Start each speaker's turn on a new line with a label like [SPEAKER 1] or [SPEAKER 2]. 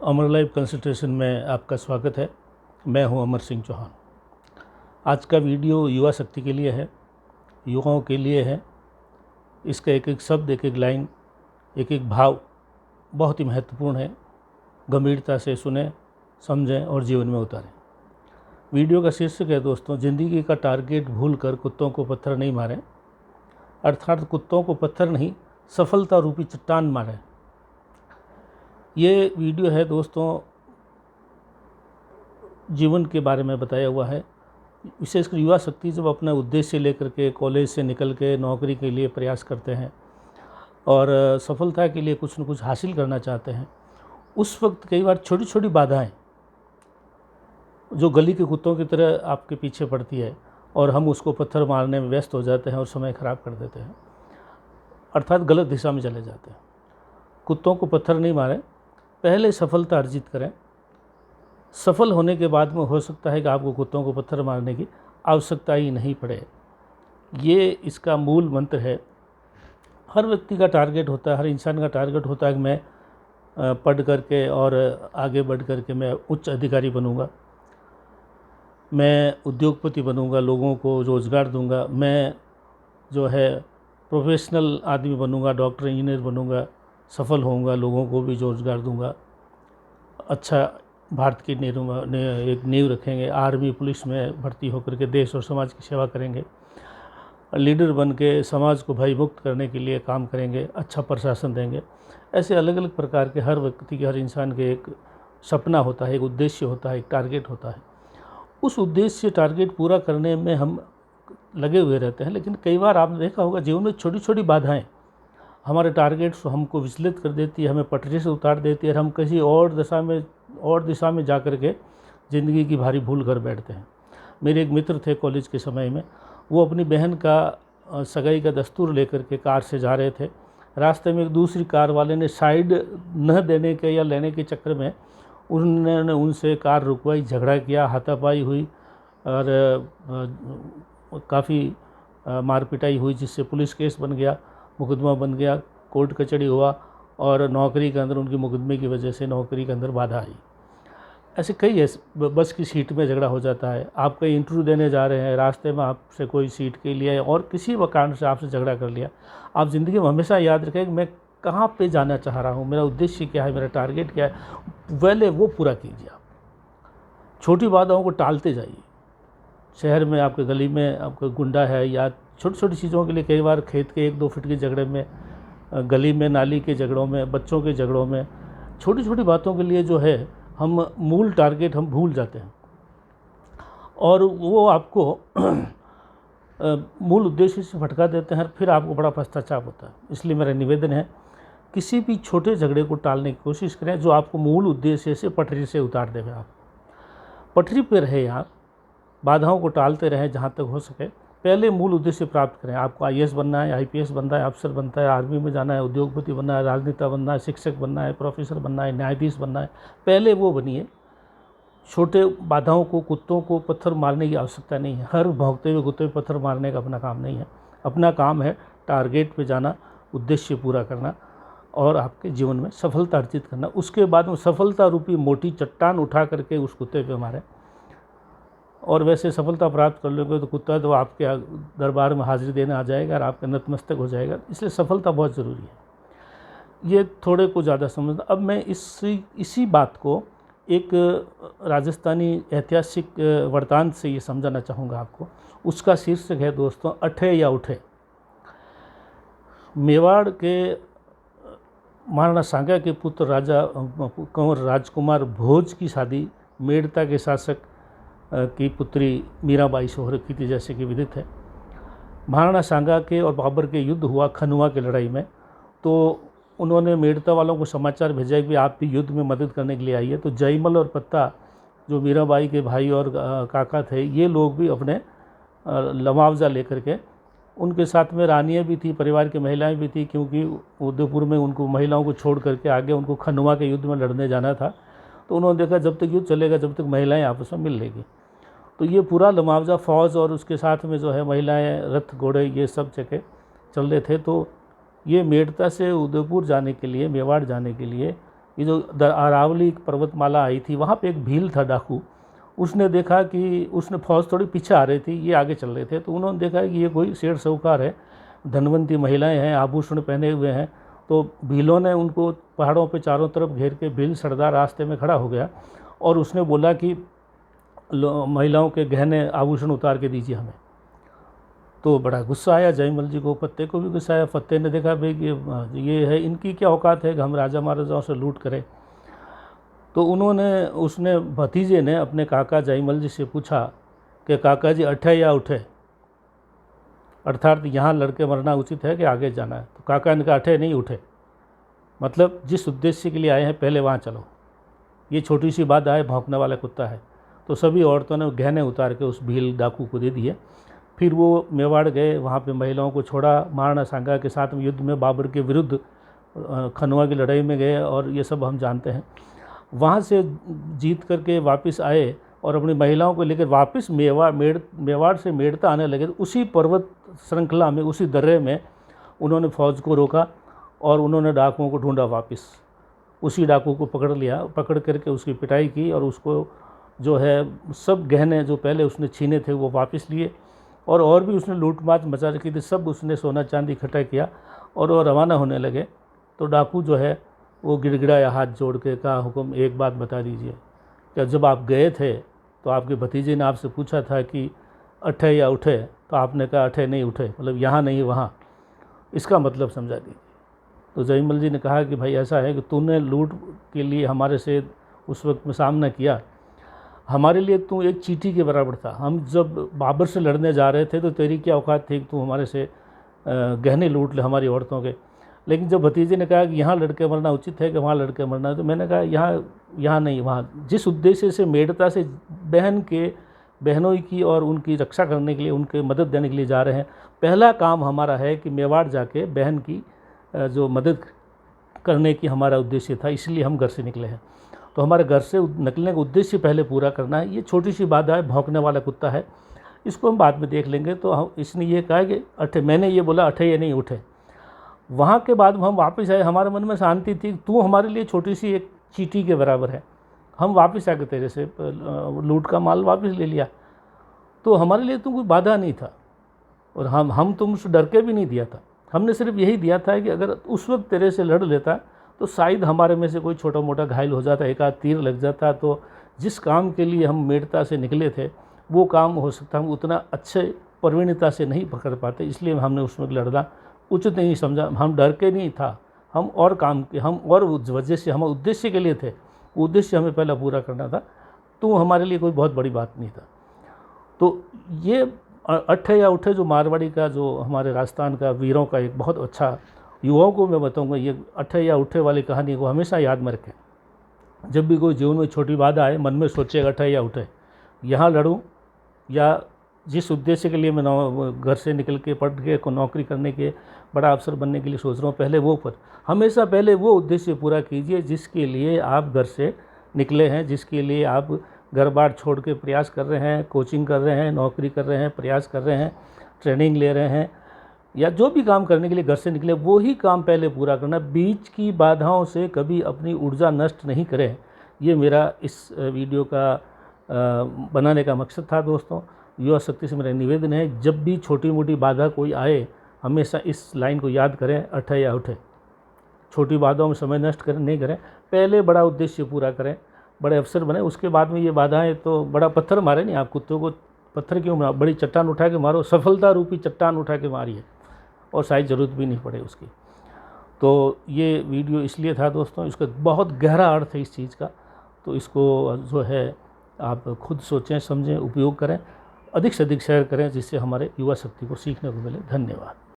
[SPEAKER 1] अमर live consultation में आपका स्वागत है। मैं हूं अमर सिंह चौहान। आज का वीडियो युवा शक्ति के लिए है, युवाओं के लिए है। इसका एक एक शब्द, एक एक लाइन, एक एक भाव बहुत ही महत्वपूर्ण है। गंभीरता से सुने, समझें और जीवन में उतारें। वीडियो का शीर्षक है दोस्तों, ज़िंदगी का टारगेट भूल कर कुत्तों को पत्थर नहीं मारें। अर्थात कुत्तों को पत्थर नहीं, सफलता रूपी चट्टान मारें। ये वीडियो है दोस्तों, जीवन के बारे में बताया हुआ है। विशेषकर युवा शक्ति जब अपना उद्देश्य लेकर के कॉलेज से निकल के नौकरी के लिए प्रयास करते हैं और सफलता के लिए कुछ न कुछ हासिल करना चाहते हैं, उस वक्त कई बार छोटी छोटी बाधाएं जो गली के कुत्तों की तरह आपके पीछे पड़ती है और हम उसको पत्थर मारने में व्यस्त हो जाते हैं और समय खराब कर देते हैं, अर्थात गलत दिशा में चले जाते हैं। कुत्तों को पत्थर नहीं मारें, पहले सफलता अर्जित करें। सफल होने के बाद में हो सकता है कि आपको कुत्तों को पत्थर मारने की आवश्यकता ही नहीं पड़े। ये इसका मूल मंत्र है। हर व्यक्ति का टारगेट होता है, हर इंसान का टारगेट होता है कि मैं पढ़ करके और आगे बढ़ करके मैं उच्च अधिकारी बनूंगा, मैं उद्योगपति बनूंगा, लोगों को रोज़गार दूंगा, मैं जो है प्रोफेशनल आदमी बनूंगा, डॉक्टर इंजीनियर बनूंगा, सफल होऊंगा, लोगों को भी रोज़गार दूंगा, अच्छा भारत की एक नींव रखेंगे, आर्मी पुलिस में भर्ती होकर के देश और समाज की सेवा करेंगे, लीडर बन के समाज को भय मुक्त करने के लिए काम करेंगे, अच्छा प्रशासन देंगे। ऐसे अलग अलग प्रकार के हर व्यक्ति के, हर इंसान के एक सपना होता है, एक उद्देश्य होता है, एक टारगेट होता है। उस उद्देश्य टारगेट पूरा करने में हम लगे हुए रहते हैं, लेकिन कई बार आपने देखा होगा जीवन में छोटी छोटी बाधाएं हमारे टारगेट्स हमको विचलित कर देती है, हमें पटरी से उतार देती है और हम किसी और दिशा में जा कर के ज़िंदगी की भारी भूल कर बैठते हैं। मेरे एक मित्र थे कॉलेज के समय में, वो अपनी बहन का सगाई का दस्तूर लेकर के कार से जा रहे थे। रास्ते में एक दूसरी कार वाले ने साइड न देने के या लेने के चक्कर में उन्होंने उनसे कार रुकवाई, झगड़ा किया, हाथापाई हुई और काफ़ी मार पिटाई हुई, जिससे पुलिस केस बन गया, मुकदमा बन गया, कोर्ट कचहरी हुआ और नौकरी के अंदर उनकी मुकदमे की वजह से नौकरी के अंदर बाधा आई। ऐसे कई है। बस की सीट में झगड़ा हो जाता है, आप कहीं इंटरव्यू देने जा रहे हैं, रास्ते में आपसे कोई सीट के लिए और किसी कारण से आपसे झगड़ा कर लिया। आप ज़िंदगी में हमेशा याद रखें कि मैं कहाँ पे जाना चाह रहा हूँ, मेरा उद्देश्य क्या है, मेरा टारगेट क्या है, पहले वो पूरा कीजिए। आप छोटी बाधाओं को टालते जाइए। शहर में आपके गली में आपका गुंडा है या छोटी छोटी चीज़ों के लिए कई बार खेत के 1-2 फीट के झगड़े में, गली में नाली के झगड़ों में, बच्चों के झगड़ों में, छोटी छोटी बातों के लिए जो है हम मूल टारगेट हम भूल जाते हैं और वो आपको मूल उद्देश्य से भटका देते हैं, फिर आपको बड़ा पश्चाताप होता है। इसलिए मेरा निवेदन है, किसी भी छोटे झगड़े को टालने की कोशिश करें जो आपको मूल उद्देश्य से पटरी से उतार देवे। आप पटरी पर रहे, आप बाधाओं को टालते रहें जहाँ तक हो सके। पहले मूल उद्देश्य प्राप्त करें। आपको आईएएस बनना है, आईपीएस बनना है, अफसर बनता है, आर्मी में जाना है, उद्योगपति बनना है, राजनेता बनना है, शिक्षक बनना है, प्रोफेसर बनना है, न्यायाधीश बनना है, पहले वो बनिए। छोटे बाधाओं को, कुत्तों को पत्थर मारने की आवश्यकता नहीं है। हर भौंकते हुए कुत्ते को पत्थर मारने का अपना काम नहीं है। अपना काम है टारगेट पे जाना, उद्देश्य पूरा करना और आपके जीवन में सफलता अर्जित करना। उसके बाद में सफलता रूपी मोटी चट्टान उठा करके उस कुत्ते पे मारें और वैसे सफलता प्राप्त कर लोगे तो कुत्ता तो आपके दरबार में हाजिरी देने आ जाएगा और आपका नतमस्तक हो जाएगा। इसलिए सफलता बहुत ज़रूरी है। ये थोड़े को ज़्यादा समझना। अब मैं इसी बात को एक राजस्थानी ऐतिहासिक वृत्तांत से ये समझाना चाहूँगा आपको। उसका शीर्षक है दोस्तों, अठे या उठे। मेवाड़ के महाराणा सांगा के पुत्र राजा कंवर राजकुमार भोज की शादी मेड़ता के शासक की पुत्री मीराबाई से हो रखी थी, जैसे कि विदित है। महाराणा सांगा के और बाबर के युद्ध हुआ खनुआ की लड़ाई में, तो उन्होंने मेड़ता वालों को समाचार भेजा कि आप भी युद्ध में मदद करने के लिए आइए। तो जयमल और पत्ता, जो मीराबाई के भाई और काका थे, ये लोग भी अपने मुआवजा लेकर के, उनके साथ में रानियाँ भी थी, परिवार की महिलाएं भी थी, क्योंकि उदयपुर में उनको महिलाओं को छोड़ करके आगे उनको खनुआ के युद्ध में लड़ने जाना था। तो उन्होंने देखा जब तक युद्ध चलेगा जब तक महिलाएं आपस में मिल लेगी, तो ये पूरा मुआवजा फौज और उसके साथ में जो है महिलाएं, रथ, घोड़े, ये सब जगह चल रहे थे। तो ये मेड़ता से उदयपुर जाने के लिए, मेवाड़ जाने के लिए ये जो अरावली पर्वतमाला आई थी, वहाँ पे एक भील था डाकू। उसने देखा कि उसने फौज थोड़ी पीछे आ रही थी, ये आगे चल रहे थे, तो उन्होंने देखा कि ये कोई सेठ साहूकार है, धनवंती महिलाएं हैं, आभूषण पहने हुए हैं। तो भीलों ने उनको पहाड़ों पे चारों तरफ घेर के, भील सरदार रास्ते में खड़ा हो गया और उसने बोला कि महिलाओं के गहने आभूषण उतार के दीजिए हमें। तो बड़ा गुस्सा आया जयमल जी को, फत्ते को भी गुस्सा आया। फत्ते ने देखा भाई ये है, इनकी क्या औकात है कि हम राजा महाराजाओं से लूट करें। तो उसने भतीजे ने अपने काका जयमल जी से पूछा कि काका जी अठे या उठे, अर्थात यहाँ लड़के मरना उचित है कि आगे जाना है। तो काका ने कहा अठे नहीं उठे, मतलब जिस उद्देश्य के लिए आए हैं पहले वहाँ चलो, ये छोटी सी बात है, भौंकने वाला कुत्ता है। तो सभी औरतों ने गहने उतार के उस भील डाकू को दे दिए। फिर वो मेवाड़ गए, वहाँ पे महिलाओं को छोड़ा, महाराणा सांगा के साथ में युद्ध में बाबर के विरुद्ध खनवा की लड़ाई में गए, और ये सब हम जानते हैं। वहाँ से जीत करके वापस आए और अपनी महिलाओं को लेकर वापस मेवाड़ से मेड़ता आने लगे। तो उसी पर्वत श्रृंखला में, उसी दर्रे में उन्होंने फ़ौज को रोका और उन्होंने डाकुओं को ढूंढा वापस। उसी डाकू को पकड़ लिया, पकड़ करके उसकी पिटाई की और उसको जो है सब गहने जो पहले उसने छीने थे वो वापस लिए, और भी उसने लूटमाट मचा रखी थी, सब उसने सोना चांदी इकट्ठा किया और वो रवाना होने लगे। तो डाकू जो है वो गिड़गिड़ाया, हाथ जोड़ के कहा, हुक्म एक बात बता दीजिए, क्या जब आप गए थे तो आपके भतीजे ने आपसे पूछा था कि अठे या उठे, तो आपने कहा अठे नहीं उठे, मतलब यहाँ नहीं वहाँ, इसका मतलब समझा दीजिए। तो जयमल जी ने कहा कि भाई ऐसा है कि तूने लूट के लिए हमारे से उस वक्त में सामना किया, हमारे लिए तू एक चींटी के बराबर था। हम जब बाबर से लड़ने जा रहे थे तो तेरी क्या औकात थी कि तू हमारे से गहने लूट ले हमारी औरतों के। लेकिन जब भतीजे ने कहा कि यहाँ लड़के मरना उचित है कि वहाँ लड़के मरना है, तो मैंने कहा यहाँ नहीं, वहाँ। जिस उद्देश्य से मेड़ता से बहनों की और उनकी रक्षा करने के लिए, उनके मदद देने के लिए जा रहे हैं, पहला काम हमारा है कि मेवाड़ जाके बहन की जो मदद करने की हमारा उद्देश्य था, इसलिए हम घर से निकले हैं। तो हमारे घर से निकलने का उद्देश्य पहले पूरा करना है। ये छोटी सी बात है, भौंकने वाला कुत्ता है, इसको हम बाद में देख लेंगे। तो इसने ये कहा कि अठे, मैंने ये बोला अठे या नहीं उठे। वहाँ के बाद हम वापस आए, हमारे मन में शांति थी, तू हमारे लिए छोटी सी एक चींटी के बराबर है, हम वापस आके तेरे से लूट का माल वापस ले लिया, तो हमारे लिए तो कोई बाधा नहीं था और हम तुमसे डर के भी नहीं दिया था। हमने सिर्फ यही दिया था कि अगर उस वक्त तेरे से लड़ लेता तो शायद हमारे में से कोई छोटा मोटा घायल हो जाता, एक आध तीर लग जाता, तो जिस काम के लिए हम मेड़ता से निकले थे वो काम हो सकता हम उतना अच्छे प्रवीणता से नहीं पकड़ पाते, इसलिए हमने उसमें लड़ना उचित नहीं समझा। हम डर के नहीं था, हम और काम के, हम और वजह से, हम उद्देश्य के लिए थे, उद्देश्य हमें पहला पूरा करना था, तो हमारे लिए कोई बहुत बड़ी बात नहीं था। तो ये अठे या उठे जो मारवाड़ी का, जो हमारे राजस्थान का वीरों का एक बहुत अच्छा, युवाओं को मैं बताऊंगा, ये अठे या उठे वाली कहानी को हमेशा याद में रखें। जब भी कोई जीवन में छोटी बाधा आए, मन में सोचेगा अठे या उठे, यहाँ लड़ूं या जिस उद्देश्य के लिए मैं घर से निकल के पढ़ के नौकरी करने के, बड़ा अफसर बनने के लिए सोच रहा हूँ, पहले वो पर हमेशा पहले वो उद्देश्य पूरा कीजिए जिसके लिए आप घर से निकले हैं, जिसके लिए आप घर बार छोड़ के प्रयास कर रहे हैं, कोचिंग कर रहे हैं, नौकरी कर रहे हैं, प्रयास कर रहे हैं, ट्रेनिंग ले रहे हैं, या जो भी काम करने के लिए घर से निकले, वो ही काम पहले पूरा करना। बीच की बाधाओं से कभी अपनी ऊर्जा नष्ट नहीं करें। ये मेरा इस वीडियो का बनाने का मकसद था दोस्तों। युवा शक्ति से मेरा निवेदन है, जब भी छोटी मोटी बाधा कोई आए, हमेशा इस लाइन को याद करें, अठे या उठे। छोटी बाधाओं में समय नष्ट नहीं करें, पहले बड़ा उद्देश्य पूरा करें, बड़े अफसर बने, उसके बाद में ये बाधाएं, तो बड़ा पत्थर मारे नहीं, आप कुत्तों को पत्थर क्यों मारो, बड़ी चट्टान उठा के मारो, सफलता रूपी चट्टान उठा के मारिए, और शायद ज़रूरत भी नहीं पड़े उसकी। तो ये वीडियो इसलिए था दोस्तों, इसका बहुत गहरा अर्थ है इस चीज़ का, तो इसको जो है आप खुद सोचें, समझें, उपयोग करें, अधिक से अधिक शेयर करें, जिससे हमारे युवा शक्ति को सीखने को मिले। धन्यवाद।